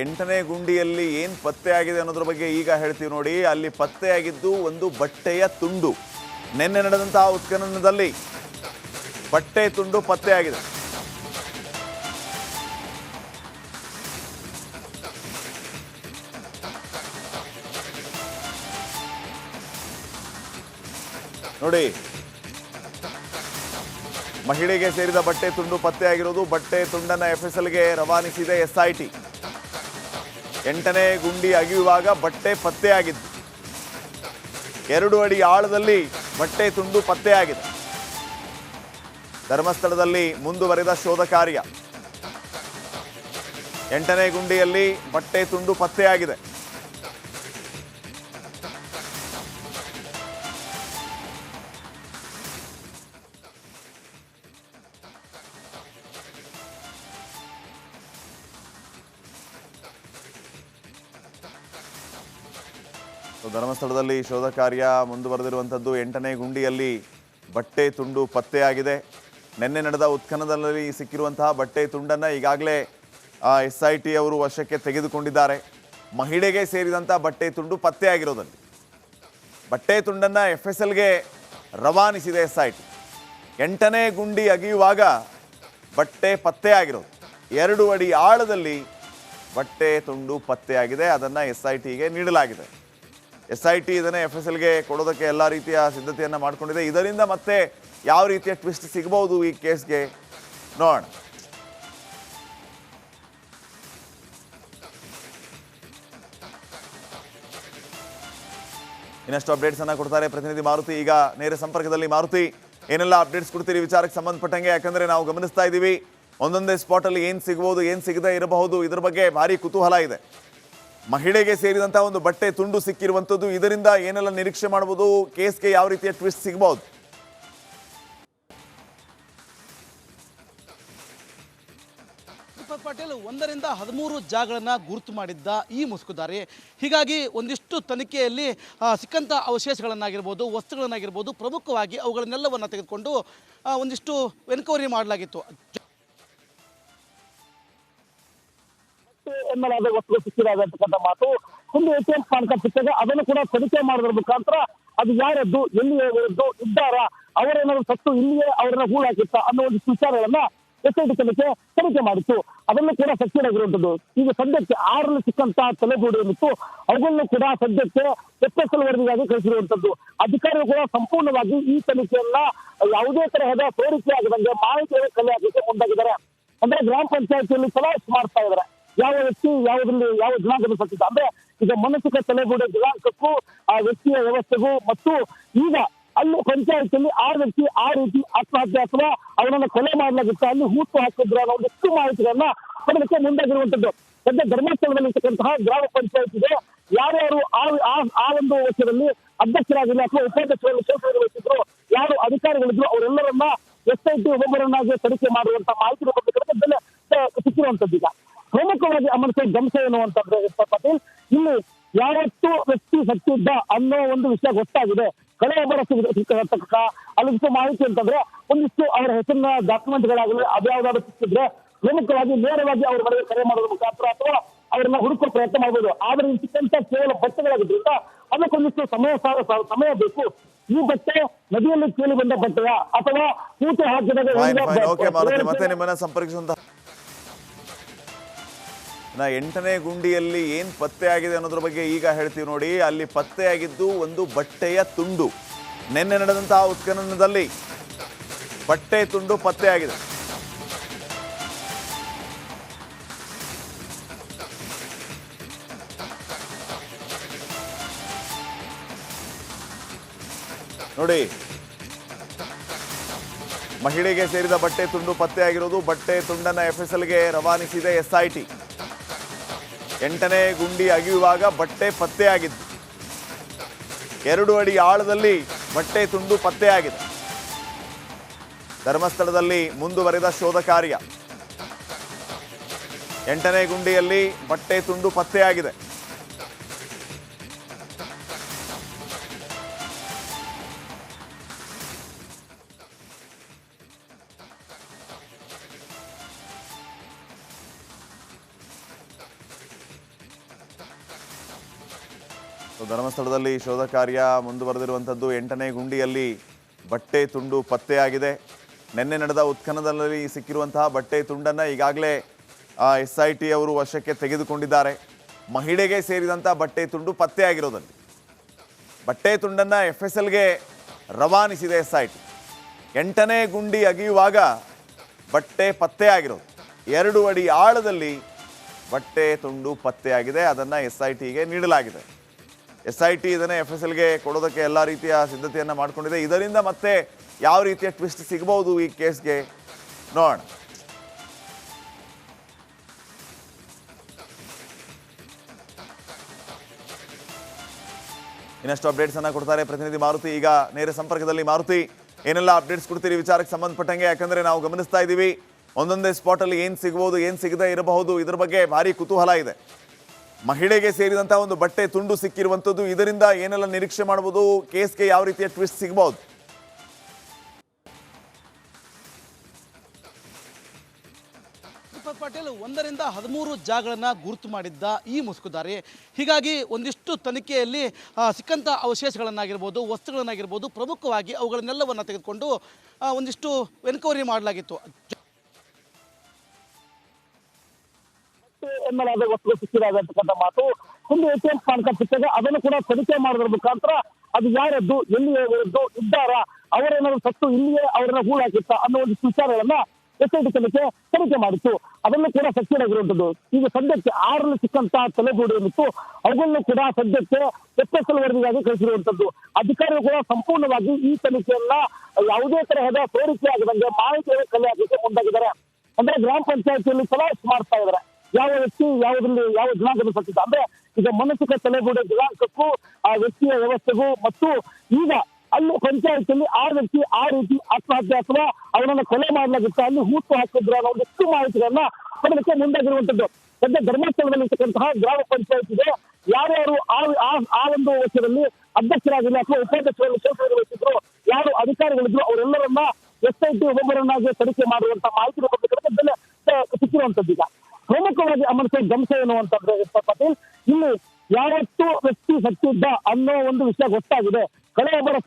ಎಂಟನೇ ಗುಂಡಿಯಲ್ಲಿ ಏನು ಪತ್ತೆಯಾಗಿದೆ ಅನ್ನೋದ್ರ ಬಗ್ಗೆ ಈಗ ಹೇಳ್ತೀವಿ ನೋಡಿ. ಅಲ್ಲಿ ಪತ್ತೆಯಾಗಿದ್ದು ಒಂದು ಬಟ್ಟೆಯ ತುಂಡು. ನಿನ್ನೆ ನಡೆದಂತಹ ಉತ್ಖನನದಲ್ಲಿ ಬಟ್ಟೆ ತುಂಡು ಪತ್ತೆಯಾಗಿದೆ. ನೋಡಿ, ಮಹಿಳೆಗೆ ಸೇರಿದ ಬಟ್ಟೆ ತುಂಡು ಪತ್ತೆಯಾಗಿರೋದು. ಬಟ್ಟೆ ತುಂಡನ್ನು FSLಗೆ ರವಾನಿಸಿದೆ SIT. ಎಂಟನೇ ಗುಂಡಿ ಅಗೆಯುವಾಗ ಬಟ್ಟೆ ಪತ್ತೆಯಾಗಿದ್ದು, 2 ಅಡಿ ಆಳದಲ್ಲಿ ಬಟ್ಟೆ ತುಂಡು ಪತ್ತೆಯಾಗಿದೆ. ಧರ್ಮಸ್ಥಳದಲ್ಲಿ ಮುಂದುವರೆದ ಶೋಧ ಕಾರ್ಯ. ಎಂಟನೇ ಗುಂಡಿಯಲ್ಲಿ ಬಟ್ಟೆ ತುಂಡು ಪತ್ತೆಯಾಗಿದೆ. ಧರ್ಮಸ್ಥಳದಲ್ಲಿ ಶೋಧ ಕಾರ್ಯ ಮುಂದುವರೆದಿರುವಂಥದ್ದು. ಎಂಟನೇ ಗುಂಡಿಯಲ್ಲಿ ಬಟ್ಟೆ ತುಂಡು ಪತ್ತೆಯಾಗಿದೆ. ನಿನ್ನೆ ನಡೆದ ಉತ್ಖನನದಲ್ಲಿ ಸಿಕ್ಕಿರುವಂತಹ ಬಟ್ಟೆ ತುಂಡನ್ನು ಈಗಾಗಲೇ SIT ಅವರು ವಶಕ್ಕೆ ತೆಗೆದುಕೊಂಡಿದ್ದಾರೆ. ಮಹಿಳೆಗೆ ಸೇರಿದಂಥ ಬಟ್ಟೆ ತುಂಡು ಪತ್ತೆಯಾಗಿರೋದಲ್ಲಿ ಬಟ್ಟೆ ತುಂಡನ್ನು FSLಗೆ ರವಾನಿಸಿದೆ SIT. ಎಂಟನೇ ಗುಂಡಿ ಅಗೆಯುವಾಗ ಬಟ್ಟೆ ಪತ್ತೆಯಾಗಿರೋದು. 2 ಅಡಿ ಆಳದಲ್ಲಿ ಬಟ್ಟೆ ತುಂಡು ಪತ್ತೆಯಾಗಿದೆ. ಅದನ್ನು SITಗೆ ನೀಡಲಾಗಿದೆ. SIT ಇದನ್ನು FSLಗೆ ಕೊಡೋದಕ್ಕೆ ಎಲ್ಲ ರೀತಿಯ ಸಿದ್ಧತೆಯನ್ನು ಮಾಡಿಕೊಂಡಿದೆ. ಇದರಿಂದ ಮತ್ತೆ ಯಾವ ರೀತಿಯ ಟ್ವಿಸ್ಟ್ ಸಿಗಬಹುದು ಈ ಕೇಸ್ಗೆ ನೋಡೋಣ. ಇನ್ನಷ್ಟು ಅಪ್ಡೇಟ್ಸ್ ಅನ್ನ ಕೊಡ್ತಾರೆ ಪ್ರತಿನಿಧಿ ಮಾರುತಿ. ಈಗ ನೇರ ಸಂಪರ್ಕದಲ್ಲಿ. ಮಾರುತಿ, ಏನೆಲ್ಲ ಅಪ್ಡೇಟ್ಸ್ ಕೊಡ್ತೀರಿ ವಿಚಾರಕ್ಕೆ ಸಂಬಂಧಪಟ್ಟಂಗೆ? ಯಾಕಂದ್ರೆ ನಾವು ಗಮನಿಸ್ತಾ ಇದ್ದೀವಿ ಒಂದೊಂದೇ ಸ್ಪಾಟಲ್ಲಿ ಏನು ಸಿಗಬಹುದು, ಏನು ಸಿಗದೇ ಇರಬಹುದು, ಇದ್ರ ಬಗ್ಗೆ ಭಾರಿ ಕುತೂಹಲ ಇದೆ. ಮಹಿಳೆಗೆ ಸೇರಿದಂತಹ ಒಂದು ಬಟ್ಟೆ ತುಂಡು ಸಿಕ್ಕಿರುವಂಥದ್ದು, ಇದರಿಂದ ಏನೆಲ್ಲ ನಿರೀಕ್ಷೆ ಮಾಡಬಹುದು? ಕೇಸ್ಗೆ ಯಾವ ರೀತಿಯ ಟ್ವಿಸ್ಟ್ ಸಿಗಬಹುದು? ಪಾಟೀಲ್, 1 ರಿಂದ 13 ಜಾಗಗಳನ್ನು ಗುರುತು ಮಾಡಿದ್ದ ಈ ಮುಸುಕುದಾರಿ. ಹೀಗಾಗಿ ಒಂದಿಷ್ಟು ತನಿಖೆಯಲ್ಲಿ ಸಿಕ್ಕಂಥ ಅವಶೇಷಗಳನ್ನಾಗಿರ್ಬೋದು, ವಸ್ತುಗಳನ್ನಾಗಿರ್ಬೋದು, ಪ್ರಮುಖವಾಗಿ ಅವುಗಳನ್ನೆಲ್ಲವನ್ನು ತೆಗೆದುಕೊಂಡು ಒಂದಿಷ್ಟು ಎನ್ಕ್ವೈರಿ ಮಾಡಲಾಗಿತ್ತು. ಎನ್ನಲಾದ ವಸ್ತುಗಳು ಸಿಕ್ಕಿದಾವೆ ಅಂತಕ್ಕಂಥ ಮಾತು ಒಂದು ATM ಕಾಣ್ತಾ ಸಿಕ್ಕಿದೆ. ಅದನ್ನು ಕೂಡ ತನಿಖೆ ಮಾಡೋದ್ರ ಮುಖಾಂತರ ಅದು ಯಾರದ್ದು, ಎಲ್ಲಿಯವರದ್ದು ಇದ್ದಾರ, ಅವರೇನಾದ್ರು ಸತ್ತು ಇಲ್ಲಿಯೇ ಅವರನ್ನ ಹೂಳು ಹಾಕಿತ್ತ ಅನ್ನೋ ಒಂದಿಷ್ಟು ವಿಚಾರಗಳನ್ನ SIT ತನಿಖೆ ಮಾಡಿತ್ತು. ಅದನ್ನು ಕೂಡ ಸಕ್ಸೀಡ್ ಆಗಿರುವಂಥದ್ದು. ಈಗ ಸದ್ಯಕ್ಕೆ 6ರಲ್ಲಿ ಸಿಕ್ಕಂತಹ ತಲೆಗೂಡು ಏನಿತ್ತು ಅವುಗಳನ್ನು ಕೂಡ ಸದ್ಯಕ್ಕೆ FSL ವರದಿಗಾಗಿ ಕಳಿಸಿರುವಂಥದ್ದು. ಅಧಿಕಾರಿಗಳು ಕೂಡ ಸಂಪೂರ್ಣವಾಗಿ ಈ ತನಿಖೆಯನ್ನ ಯಾವುದೇ ತರಹದ ಸೋರಿಕೆ ಆಗದಂಗೆ ಮಾಹಿತಿಯನ್ನು ಕಲೆ ಹಾಕಲಿಕ್ಕೆ ಮುಂದಾಗಿದ್ದಾರೆ. ಅಂದ್ರೆ ಗ್ರಾಮ ಪಂಚಾಯತಿಯಲ್ಲಿ ಚಲಾಯಿಸಿ ಮಾಡ್ತಾ ಇದ್ದಾರೆ. ಯಾವ ವ್ಯಕ್ತಿ ಯಾವುದ್ರಲ್ಲಿ ಯಾವ ದಿನಾಂಕದ ಸತ್ತಿದ್ದ ಅಂದ್ರೆ ಈಗ ಮಾನಸಿಕ ತಲೆಗೂಡೆ ದಿನಾಂಕಕ್ಕೂ ಆ ವ್ಯಕ್ತಿಯ ವ್ಯವಸ್ಥೆಗೂ ಮತ್ತು ಈಗ ಅಲ್ಲಿ ಪಂಚಾಯತಿಯಲ್ಲಿ ಆ ವ್ಯಕ್ತಿ ಆ ರೀತಿ ಆತ್ಮಹತ್ಯೆ ಅಥವಾ ಅವನನ್ನ ಕೊಲೆ ಮಾಡಲಾಗುತ್ತೆ, ಅಲ್ಲಿ ಹೂತು ಹಾಕಿದ್ರ ಅನ್ನೋ ಒಂದಿಷ್ಟು ಮಾಹಿತಿಗಳನ್ನ ಕೊಡಲಿಕ್ಕೆ ಮುಂದಾಗಿರುವಂತದ್ದು. ಸದ್ಯ ಧರ್ಮಸ್ಥಳದಲ್ಲಿ ಇರ್ತಕ್ಕಂತಹ ಗ್ರಾಮ ಪಂಚಾಯತ್ ಇದೆ. ಯಾರ್ಯಾರು ಆ ಒಂದು ವರ್ಷದಲ್ಲಿ ಅಧ್ಯಕ್ಷರಾಗಿಲ್ಲ ಅಥವಾ ಉಪಾಧ್ಯಕ್ಷರಲ್ಲಿ ಕೆಲಸ ನಿರ್ವಹಿಸಿದ್ರು, ಯಾರು ಅಧಿಕಾರಿಗಳಿದ್ರು, ಅವರೆಲ್ಲರನ್ನ SIT ಒಬ್ಬೊಬ್ಬರನ್ನಾಗಿ ತನಿಖೆ ಮಾಡುವಂತ ಮಾಹಿತಿ ಸಿಕ್ಕಿರುವಂತದ್ದು. ಈಗ ಪ್ರಮುಖವಾಗಿ ಗಮನಿಸುವ ಅಂಶ ಎನ್ನುವಂತಂದ್ರೆ ಪಾಟೀಲ್, ಇಲ್ಲಿ ಯಾವತ್ತು ವ್ಯಕ್ತಿ ಸತ್ತಿದ್ದ ಅನ್ನೋ ಒಂದು ವಿಷಯ ಗೊತ್ತಾಗಿದೆ. ಕಳೆಯೊಬ್ಬರ ಸಿಕ್ಕ ಅಲ್ಲಿಷ್ಟು ಮಾಹಿತಿ ಅಂತಂದ್ರೆ ಒಂದಿಷ್ಟು ಅವರ ಹೆಸರಿನ ಡಾಕ್ಯುಮೆಂಟ್ಗಳಾಗಲಿ ಅದ್ಯಾವುದಾದ್ರು ಸಿಕ್ಕಿದ್ರೆ ಪ್ರಮುಖವಾಗಿ ನೇರವಾಗಿ ಅವ್ರ ಮನೆಗೆ ಕರೆ ಮಾಡೋದ್ರ ಮುಖಾಂತರ ಅಥವಾ ಅವ್ರನ್ನ ಹುಡುಕೋ ಪ್ರಯತ್ನ ಮಾಡಬಹುದು. ಆದ್ರೆ ಇಲ್ಲಿ ಸಿಕ್ಕಂತ ಕೇವಲ ಬಟ್ಟೆಗಳಾಗಿದ್ರಿಂದ ಅದಕ್ಕೊಂದಿಷ್ಟು ಸಮಯ ಬೇಕು. ಈ ಬಟ್ಟೆ ನದಿಯಲ್ಲಿ ಕೇಳಿ ಬಂದ ಬಟ್ಟೆಯ ಅಥವಾ ಕೂತೆ ಹಾಕಿದಾಗ ಮತ್ತೆ ನಿಮ್ಮನ್ನ ಸಂಪರ್ಕಿಸುವಂತ ಎಂಟನೇ ಗುಂಡಿಯಲ್ಲಿ ಏನು ಪತ್ತೆಯಾಗಿದೆ ಅನ್ನೋದ್ರ ಬಗ್ಗೆ ಈಗ ಹೇಳ್ತೀವಿ ನೋಡಿ. ಅಲ್ಲಿ ಪತ್ತೆಯಾಗಿದ್ದು ಒಂದು ಬಟ್ಟೆಯ ತುಂಡು. ನಿನ್ನೆ ನಡೆದಂತಹ ಉತ್ಖನನದಲ್ಲಿ ಬಟ್ಟೆ ತುಂಡು ಪತ್ತೆಯಾಗಿದೆ. ನೋಡಿ, ಮಹಿಳೆಗೆ ಸೇರಿದ ಬಟ್ಟೆ ತುಂಡು ಪತ್ತೆಯಾಗಿರೋದು. ಬಟ್ಟೆ ತುಂಡನ್ನು FSLಗೆ ರವಾನಿಸಿದೆ SIT. ಎಂಟನೇ ಗುಂಡಿ ಅಗೆಯುವಾಗ ಬಟ್ಟೆ ಪತ್ತೆಯಾಗಿದ್ದು, 2 ಅಡಿ ಆಳದಲ್ಲಿ ಬಟ್ಟೆ ತುಂಡು ಪತ್ತೆಯಾಗಿದೆ. ಧರ್ಮಸ್ಥಳದಲ್ಲಿ ಮುಂದುವರೆದ ಶೋಧ ಕಾರ್ಯ. ಎಂಟನೇ ಗುಂಡಿಯಲ್ಲಿ ಬಟ್ಟೆ ತುಂಡು ಪತ್ತೆಯಾಗಿದೆ. ಧರ್ಮಸ್ಥಳದಲ್ಲಿ ಶೋಧ ಕಾರ್ಯ ಮುಂದುವರೆದಿರುವಂಥದ್ದು. 8ನೇ ಗುಂಡಿಯಲ್ಲಿ ಬಟ್ಟೆ ತುಂಡು ಪತ್ತೆಯಾಗಿದೆ. ನಿನ್ನೆ ನಡೆದ ಉತ್ಖನನದಲ್ಲಿ ಸಿಕ್ಕಿರುವಂತಹ ಬಟ್ಟೆ ತುಂಡನ್ನು ಈಗಾಗಲೇ SIT ಅವರು ವಶಕ್ಕೆ ತೆಗೆದುಕೊಂಡಿದ್ದಾರೆ. ಮಹಿಳೆಗೆ ಸೇರಿದಂಥ ಬಟ್ಟೆ ತುಂಡು ಪತ್ತೆಯಾಗಿರೋದಲ್ಲಿ ಬಟ್ಟೆ ತುಂಡನ್ನು FSLಗೆ ರವಾನಿಸಿದೆ SIT. 8ನೇ ಗುಂಡಿ ಅಗೆಯುವಾಗ ಬಟ್ಟೆ ಪತ್ತೆಯಾಗಿರೋದು 2 ಅಡಿ ಆಳದಲ್ಲಿ ಬಟ್ಟೆ ತುಂಡು ಪತ್ತೆಯಾಗಿದೆ. ಅದನ್ನು SITಗೆ ನೀಡಲಾಗಿದೆ. SIT ಇದನ್ನು FSLಗೆ ಕೊಡೋದಕ್ಕೆ ಎಲ್ಲ ರೀತಿಯ ಸಿದ್ಧತೆಯನ್ನು ಮಾಡಿಕೊಂಡಿದೆ. ಇದರಿಂದ ಮತ್ತೆ ಯಾವ ರೀತಿಯ ಟ್ವಿಸ್ಟ್ ಸಿಗಬಹುದು ಈ ಕೇಸ್ಗೆ ನೋಡೋಣ. ಇನ್ನಷ್ಟು ಅಪ್ಡೇಟ್ಸ್ ಅನ್ನ ಕೊಡ್ತಾರೆ ಪ್ರತಿನಿಧಿ ಮಾರುತಿ. ಈಗ ನೇರ ಸಂಪರ್ಕದಲ್ಲಿ ಮಾರುತಿ, ಏನೆಲ್ಲ ಅಪ್ಡೇಟ್ಸ್ ಕೊಡ್ತೀರಿ ವಿಚಾರಕ್ಕೆ ಸಂಬಂಧಪಟ್ಟಂಗೆ? ಯಾಕಂದ್ರೆ ನಾವು ಗಮನಿಸ್ತಾ ಇದ್ದೀವಿ ಒಂದೊಂದೇ ಸ್ಪಾಟಲ್ಲಿ ಏನು ಸಿಗಬಹುದು, ಏನು ಸಿಗದೇ ಇರಬಹುದು, ಇದ್ರ ಬಗ್ಗೆ ಭಾರಿ ಕುತೂಹಲ ಇದೆ. ಮಹಿಳೆಗೆ ಸೇರಿದಂಥ ಒಂದು ಬಟ್ಟೆ ತುಂಡು ಸಿಕ್ಕಿರುವಂಥದ್ದು, ಇದರಿಂದ ಏನೆಲ್ಲ ನಿರೀಕ್ಷೆ ಮಾಡಬಹುದು? ಕೇಸ್ಗೆ ಯಾವ ರೀತಿಯ ಟ್ವಿಸ್ಟ್ ಸಿಗಬಹುದು? ಪಾಟೀಲ್, 1 ರಿಂದ 13 ಜಾಗಗಳನ್ನು ಗುರುತು ಮಾಡಿದ್ದ ಈ ಮುಸುಕುದಾರಿ. ಹೀಗಾಗಿ ಒಂದಿಷ್ಟು ತನಿಖೆಯಲ್ಲಿ ಸಿಕ್ಕಂಥ ಅವಶೇಷಗಳನ್ನಾಗಿರ್ಬೋದು, ವಸ್ತುಗಳನ್ನಾಗಿರ್ಬೋದು, ಪ್ರಮುಖವಾಗಿ ಅವುಗಳನ್ನೆಲ್ಲವನ್ನು ತೆಗೆದುಕೊಂಡು ಒಂದಿಷ್ಟು ಎನ್ಕ್ವೈರಿ ಮಾಡಲಾಗಿತ್ತು. ಎನ್ನಲಾದ ವಸ್ತುಗಳು ಸಿಕ್ಕಿದಾಗತಕ್ಕಂಥ ಮಾತು ಒಂದು ATM ಪಾನ್ಕ ಸಿಕ್ಕಾಗ ಅದನ್ನು ಕೂಡ ತನಿಖೆ ಮಾಡೋದ್ರ ಮುಖಾಂತರ ಅದು ಯಾರದ್ದು, ಎಲ್ಲಿಯೇ ಇದ್ದಾರ, ಅವರೇನಾದ್ರು ಸತ್ತು ಇಲ್ಲಿಯೇ ಅವರನ್ನ ಹೂಳಾಕಿತ್ತ ಅನ್ನೋ ಒಂದು ವಿಚಾರಗಳನ್ನ SIT ತನಿಖೆ ಮಾಡಿತ್ತು. ಅದನ್ನು ಕೂಡ ಸಕ್ಸೀಡ್ ಆಗಿರುವಂತದ್ದು. ಈಗ ಸದ್ಯಕ್ಕೆ 6ರಲ್ಲಿ ಸಿಕ್ಕಂತಹ ತಲೆಗೂಡು ಏನಿತ್ತು ಅವುಗಳನ್ನು ಕೂಡ ಸದ್ಯಕ್ಕೆ FSL ವರದಿಗಾಗಿ ಕಳಿಸಿರುವಂತದ್ದು. ಅಧಿಕಾರಿಗಳು ಕೂಡ ಸಂಪೂರ್ಣವಾಗಿ ಈ ತನಿಖೆಯನ್ನ ಯಾವುದೇ ತರಹದ ಸೋರಿಕೆ ಆಗದಂಗೆ ಮಾಹಿತಿಯನ್ನು ಕಲೆ ಹಾಕಲಿಕ್ಕೆ ಮುಂದಾಗಿದ್ದಾರೆ. ಅಂದ್ರೆ ಗ್ರಾಮ ಪಂಚಾಯತಿಯಲ್ಲಿ ಚಲಾಯಿಸಿ ಮಾಡ್ತಾ ಇದ್ದಾರೆ. ಯಾವ ವ್ಯಕ್ತಿ ಯಾವುದ್ರಲ್ಲಿ ಯಾವ ದಿನಾಂಕದ ಸತ್ತಿದ್ದ, ಅಂದ್ರೆ ಈಗ ಮಾನಸಿಕ ತಲೆಗೂಡೆ ದಿನಾಂಕಕ್ಕೂ ಆ ವ್ಯಕ್ತಿಯ ವ್ಯವಸ್ಥೆಗೂ ಮತ್ತು ಈಗ ಅಲ್ಲಿ ಪಂಚಾಯತಿಯಲ್ಲಿ ಆ ವ್ಯಕ್ತಿ ಆ ರೀತಿ ಆತ್ಮಹತ್ಯೆ ಅಥವಾ ಅವನನ್ನ ಕೊಲೆ ಮಾಡಲಾಗುತ್ತೆ, ಅಲ್ಲಿ ಹೂತು ಹಾಕಿದ್ರು ಅನ್ನೋ ಒಂದಿಷ್ಟು ಮಾಹಿತಿಗಳನ್ನ ಪಡೆದಕ್ಕೆ ಮುಂದಾಗಿರುವಂತದ್ದು. ಸದ್ಯ ಧರ್ಮಸ್ಥಳದಲ್ಲಿ ಇರ್ತಕ್ಕಂತಹ ಗ್ರಾಮ ಪಂಚಾಯತಿಗೆ ಯಾರ್ಯಾರು ಆ ಒಂದು ವರ್ಷದಲ್ಲಿ ಅಧ್ಯಕ್ಷರಾಗಿಲ್ಲ ಅಥವಾ ಉಪಾಧ್ಯಕ್ಷರಲ್ಲಿ ಕೆಲಸ ವಹಿಸಿದ್ರು, ಯಾರು ಅಧಿಕಾರಿಗಳಿದ್ರು ಅವರೆಲ್ಲರನ್ನ SIT ಒಬ್ಬೊಬ್ಬರನ್ನಾಗಿ ತನಿಖೆ ಮಾಡುವಂತಹ ಮಾಹಿತಿ ಸಿಕ್ಕಿರುವಂತದ್ದು. ಈಗ ಪ್ರಮುಖವಾಗಿ ಗಮನಿಸುವ ಅಂಶ ಏನು ಅಂತಂದ್ರೆ ಪಾಟೀಲ್, ಇಲ್ಲಿ ಯಾವತ್ತು ವ್ಯಕ್ತಿ ಸತ್ತಿದ್ದ ಅನ್ನೋ ಒಂದು ವಿಷಯ ಗೊತ್ತಾಗಿದೆ. ಕಳೆದ ಒಬ್ಬರ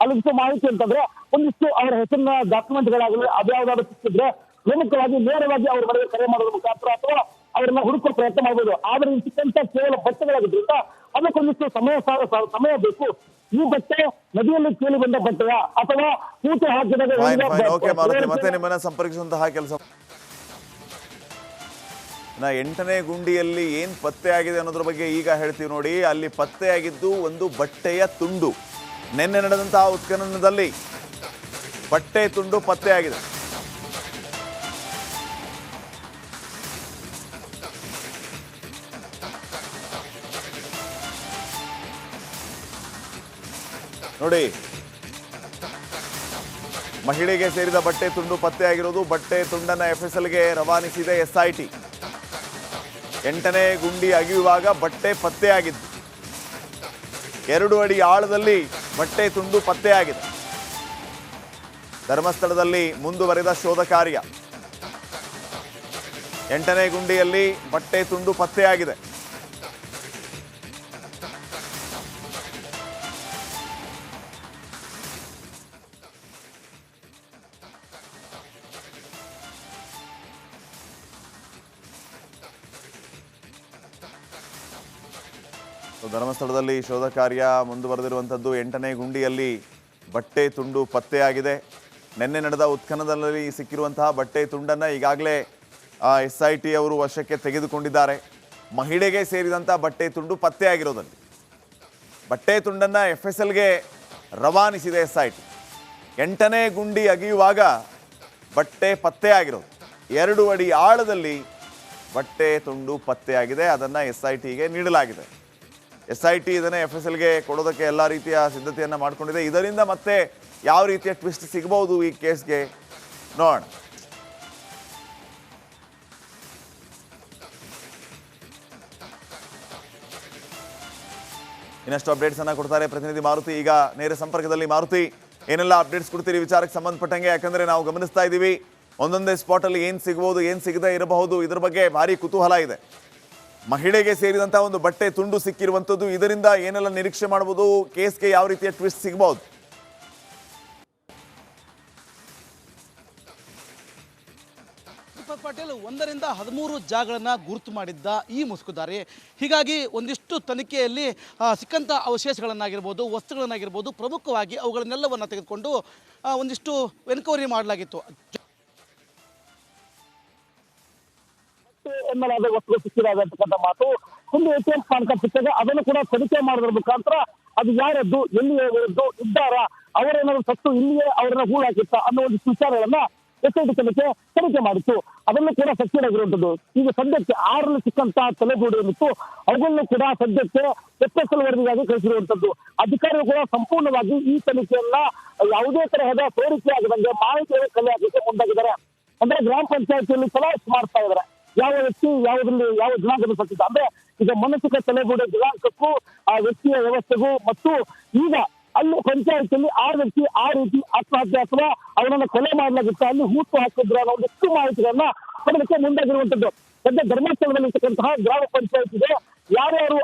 ಅಲ್ಲಿಷ್ಟು ಮಾಹಿತಿ ಅಂತಂದ್ರೆ ಒಂದಿಷ್ಟು ಅವರ ಹೆಸರಿನ ಡಾಕ್ಯುಮೆಂಟ್ಗಳಾಗಲಿ ಅದ್ಯಾವುದಾದ್ರು ಸಿಕ್ಕಿದ್ರೆ ಪ್ರಮುಖವಾಗಿ ನೇರವಾಗಿ ಅವ್ರ ಮನೆಗೆ ಕರೆ ಮಾಡೋದ್ರ ಮುಖಾಂತರ ಅಥವಾ ಅವ್ರನ್ನ ಹುಡುಕೋ ಪ್ರಯತ್ನ ಮಾಡಬಹುದು. ಆದ್ರೆ ಇಲ್ಲಿ ಸಿಕ್ಕಂತ ಕೇವಲ ಬಟ್ಟೆಗಳಾಗಿದ್ರಿಂದ ಅದಕ್ಕೊಂದಿಷ್ಟು ಸಮಯ ಬೇಕು. ಈ ಬಟ್ಟೆ ನದಿಯಲ್ಲಿ ಕೇಳಿ ಬಂದ ಬಟ್ಟೆಯ ಅಥವಾ ಕೂತು ಹಾಕಿದಾಗ ಮತ್ತೆ ನಿಮ್ಮನ್ನ ಸಂಪರ್ಕಿಸುವಂತಹ ಕೆಲಸ. 8ನೇ ಗುಂಡಿಯಲ್ಲಿ ಏನ್ ಪತ್ತೆ ಆಗಿದೆ ಅನ್ನೋದ್ರ ಬಗ್ಗೆ ಈಗ ಹೇಳ್ತೀವಿ ನೋಡಿ. ಅಲ್ಲಿ ಪತ್ತೆಯಾಗಿದ್ದು ಒಂದು ಬಟ್ಟೆಯ ತುಂಡು. ನಿನ್ನೆ ನಡೆದಂತಹ ಉತ್ಖನನದಲ್ಲಿ ಬಟ್ಟೆ ತುಂಡು ಪತ್ತೆಯಾಗಿದೆ. ನೋಡಿ, ಮಹಿಳೆಗೆ ಸೇರಿದ ಬಟ್ಟೆ ತುಂಡು ಪತ್ತೆಯಾಗಿರೋದು. ಬಟ್ಟೆ ತುಂಡನ್ನ FSLಗೆ ರವಾನಿಸಿದೆ SIT. 8ನೇ ಗುಂಡಿ ಅಗೆಯುವಾಗ ಬಟ್ಟೆ ಪತ್ತೆಯಾಗಿದ್ದು 2 ಅಡಿ ಆಳದಲ್ಲಿ ಬಟ್ಟೆ ತುಂಡು ಪತ್ತೆಯಾಗಿದೆ. ಧರ್ಮಸ್ಥಳದಲ್ಲಿ ಮುಂದುವರೆದ ಶೋಧ ಕಾರ್ಯ. 8ನೇ ಗುಂಡಿಯಲ್ಲಿ ಬಟ್ಟೆ ತುಂಡು ಪತ್ತೆಯಾಗಿದೆ. ಧರ್ಮಸ್ಥಳದಲ್ಲಿ ಶೋಧ ಕಾರ್ಯ ಮುಂದುವರೆದಿರುವಂಥದ್ದು. 8ನೇ ಗುಂಡಿಯಲ್ಲಿ ಬಟ್ಟೆ ತುಂಡು ಪತ್ತೆಯಾಗಿದೆ. ನಿನ್ನೆ ನಡೆದ ಉತ್ಖನನದಲ್ಲಿ ಸಿಕ್ಕಿರುವಂತಹ ಬಟ್ಟೆ ತುಂಡನ್ನು ಈಗಾಗಲೇ SIT ಅವರು ವಶಕ್ಕೆ ತೆಗೆದುಕೊಂಡಿದ್ದಾರೆ. ಮಹಿಳೆಗೆ ಸೇರಿದಂಥ ಬಟ್ಟೆ ತುಂಡು ಪತ್ತೆಯಾಗಿರೋದಲ್ಲಿ ಬಟ್ಟೆ ತುಂಡನ್ನು FSLಗೆ ರವಾನಿಸಿದೆ SIT. 8ನೇ ಗುಂಡಿ ಅಗೆಯುವಾಗ ಬಟ್ಟೆ ಪತ್ತೆಯಾಗಿರೋದು 2 ಅಡಿ ಆಳದಲ್ಲಿ ಬಟ್ಟೆ ತುಂಡು ಪತ್ತೆಯಾಗಿದೆ. ಅದನ್ನು SITಗೆ ನೀಡಲಾಗಿದೆ. SIT ಇದನ್ನು FSLಗೆ ಕೊಡೋದಕ್ಕೆ ಎಲ್ಲ ರೀತಿಯ ಸಿದ್ಧತೆಯನ್ನು ಮಾಡಿಕೊಂಡಿದೆ. ಇದರಿಂದ ಮತ್ತೆ ಯಾವ ರೀತಿಯ ಟ್ವಿಸ್ಟ್ ಸಿಗಬಹುದು ಈ ಕೇಸ್ಗೆ ನೋಡೋಣ. ಇನ್ನಷ್ಟು ಅಪ್ಡೇಟ್ಸ್ ಅನ್ನ ಕೊಡ್ತಾರೆ ಪ್ರತಿನಿಧಿ ಮಾರುತಿ. ಈಗ ನೇರ ಸಂಪರ್ಕದಲ್ಲಿ ಮಾರುತಿ, ಏನೆಲ್ಲ ಅಪ್ಡೇಟ್ಸ್ ಕೊಡ್ತೀರಿ ವಿಚಾರಕ್ಕೆ ಸಂಬಂಧಪಟ್ಟಂಗೆ? ಯಾಕಂದ್ರೆ ನಾವು ಗಮನಿಸ್ತಾ ಇದ್ದೀವಿ ಒಂದೊಂದೇ ಸ್ಪಾಟಲ್ಲಿ ಏನು ಸಿಗಬಹುದು, ಏನು ಸಿಗದೇ ಇರಬಹುದು, ಇದ್ರ ಬಗ್ಗೆ ಭಾರಿ ಕುತೂಹಲ ಇದೆ. ಮಹಿಳೆಗೆ ಸೇರಿದಂತಹ ಒಂದು ಬಟ್ಟೆ ತುಂಡು ಸಿಕ್ಕಿರುವಂಥದ್ದು, ಇದರಿಂದ ಏನೆಲ್ಲ ನಿರೀಕ್ಷೆ ಮಾಡಬಹುದು? ಕೇಸ್ಗೆ ಯಾವ ರೀತಿಯ ಟ್ವಿಸ್ಟ್ ಸಿಗಬಹುದು? ದೀಪಕ್ ಪಾಟೀಲ್ 1ರಿಂದ 13 ಜಾಗಗಳನ್ನು ಗುರುತು ಮಾಡಿದ್ದ ಈ ಮುಸುಕುದಾರಿ. ಹೀಗಾಗಿ ಒಂದಿಷ್ಟು ತನಿಖೆಯಲ್ಲಿ ಸಿಕ್ಕಂಥ ಅವಶೇಷಗಳನ್ನಾಗಿರ್ಬೋದು, ವಸ್ತುಗಳನ್ನಾಗಿರ್ಬೋದು, ಪ್ರಮುಖವಾಗಿ ಅವುಗಳನ್ನೆಲ್ಲವನ್ನು ತೆಗೆದುಕೊಂಡು ಒಂದಿಷ್ಟು ಎನ್ಕ್ವೈರಿ ಮಾಡಲಾಗಿತ್ತು. ಎನ್ನಲಾದ ವಸ್ತುಗಳು ಸಿಕ್ಕಿರಾಗತಕ್ಕಂಥ ಮಾತು. ಒಂದು ATM ಪಾನ್ಕ ಸಿಕ್ಕಾಗ ಅದನ್ನು ಕೂಡ ತನಿಖೆ ಮಾಡೋದ್ರ ಮುಖಾಂತರ ಅದು ಯಾರದ್ದು, ಎಲ್ಲಿಯೇ ಇದ್ದಾರ, ಅವರೇನಾದ್ರು ಸತ್ತು ಇಲ್ಲಿಯೇ ಅವರನ್ನ ಹೂಳಾಕಿತ್ತ ಅನ್ನೋ ಒಂದು ವಿಚಾರಗಳನ್ನ SIT ತನಿಖೆ ಮಾಡಿತ್ತು. ಅದನ್ನು ಕೂಡ ಸಕ್ಸೀಡ್ ಆಗಿರುವಂತದ್ದು. ಈಗ ಸದ್ಯಕ್ಕೆ 6 ಸಿಕ್ಕಂತಹ ತಲೆಗೂಡು ಏನಿತ್ತು ಅವುಗಳನ್ನು ಕೂಡ ಸದ್ಯಕ್ಕೆ FSL ವರದಿಗಾಗಿ ಕಳಿಸಿರುವಂತದ್ದು. ಅಧಿಕಾರಿಗಳು ಕೂಡ ಸಂಪೂರ್ಣವಾಗಿ ಈ ತನಿಖೆಯನ್ನ ಯಾವುದೇ ತರಹದ ಸೋರಿಕೆ ಆಗದಂಗೆ ಮಾಹಿತಿಯನ್ನು ಕಲೆ ಹಾಕಲಿಕ್ಕೆ ಮುಂದಾಗಿದ್ದಾರೆ. ಅಂದ್ರೆ ಗ್ರಾಮ ಪಂಚಾಯತಿಯಲ್ಲಿ ಚಲಾಯಿಸಿ ಮಾಡ್ತಾ ಇದ್ದಾರೆ. ಯಾವ ವ್ಯಕ್ತಿ ಯಾವುದ್ರಲ್ಲಿ ಯಾವ ದಿನಾಂಕದ ಸತ್ತಿದ್ದ ಅಂದ್ರೆ ಈಗ ಮಾನಸಿಕ ತಲೆಗೂಡೆ ದಿನಾಂಕಕ್ಕೂ ಆ ವ್ಯಕ್ತಿಯ ವ್ಯವಸ್ಥೆಗೂ ಮತ್ತು ಈಗ ಅಲ್ಲಿ ಪಂಚಾಯತಿಯಲ್ಲಿ 6 ವ್ಯಕ್ತಿ ಆ ರೀತಿ ಆತ್ಮಹತ್ಯೆ ಅಥವಾ ಅವರನ್ನ ಕೊಲೆ ಮಾಡಲಾಗುತ್ತೆ, ಅಲ್ಲಿ ಹೂತು ಹಾಕಿದ್ರು ಅನ್ನೋ ಒಂದಿಷ್ಟು ಮಾಹಿತಿಗಳನ್ನ ಪಡೆದಕ್ಕೆ ಮುಂದಾಗಿರುವಂತದ್ದು. ಸದ್ಯ ಧರ್ಮಸ್ಥಳದಲ್ಲಿ ಇರ್ತಕ್ಕಂತಹ ಗ್ರಾಮ ಪಂಚಾಯತಿಗೆ ಯಾರ್ಯಾರು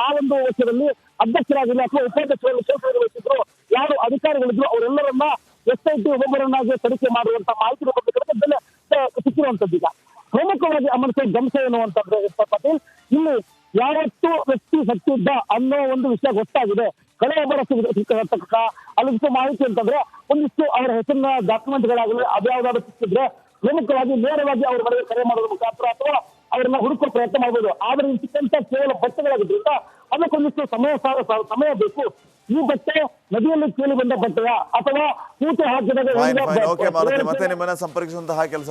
ಆ ಒಂದು ವರ್ಷದಲ್ಲಿ ಅಧ್ಯಕ್ಷರಾಗಿಲ್ಲ ಅಥವಾ ಉಪಾಧ್ಯಕ್ಷರಲ್ಲಿ ಕೆಲಸ ನಿರ್ವಹಿಸಿದ್ರು, ಯಾರು ಅಧಿಕಾರಿಗಳಿದ್ರು ಅವರೆಲ್ಲರನ್ನ SIT ಒಬ್ಬೊಬ್ಬರನ್ನಾಗಿ ತನಿಖೆ ಮಾಡುವಂತ ಮಾಹಿತಿ ಸಿಕ್ಕಿರುವಂತದ್ದು. ಈಗ ಪ್ರಮುಖವಾಗಿ ಅಮರ್ಸೋ ಗಮನ ಎನ್ನುವಂತಂದ್ರೆ ಪಾಟೀಲ್, ಇಲ್ಲಿ ಯಾವತ್ತು ವ್ಯಕ್ತಿ ಸತ್ತಿದ್ದ ಅನ್ನೋ ಒಂದು ವಿಷಯ ಗೊತ್ತಾಗಿದೆ. ಕಳೆಯೊಬ್ಬರ ಸಿಕ್ಕ ಅಲ್ಲಿಷ್ಟು ಮಾಹಿತಿ ಅಂತಂದ್ರೆ ಒಂದಿಷ್ಟು ಅವರ ಹೆಸರಿನ ಡಾಕ್ಯುಮೆಂಟ್ಗಳಾಗಲಿ ಅದ್ಯಾವುದಾದ್ರು ಸಿಕ್ಕಿದ್ರೆ ಪ್ರಮುಖವಾಗಿ ನೇರವಾಗಿ ಅವ್ರ ಮನೆಗೆ ಕರೆ ಮಾಡೋದ್ರ ಮುಖಾಂತರ ಅಥವಾ ಅವ್ರನ್ನ ಹುಡುಕೋ ಪ್ರಯತ್ನ ಮಾಡಬಹುದು. ಆದ್ರೆ ಇಲ್ಲಿ ಸಿಕ್ಕಂತ ಕೇವಲ ಬಟ್ಟೆಗಳಾಗಿದ್ರಿಂದ ಅದಕ್ಕೊಂದಿಷ್ಟು ಸಮಯ ಬೇಕು. ಈ ಬಟ್ಟೆ ನದಿಯಲ್ಲಿ ಕೇಳಿ ಬಂದ ಬಟ್ಟೆಯ ಅಥವಾ ಕೂತು ಹಾಕಿದಾಗ ಮತ್ತೆ ನಿಮ್ಮನ್ನ ಸಂಪರ್ಕಿಸುವಂತಹ ಕೆಲಸ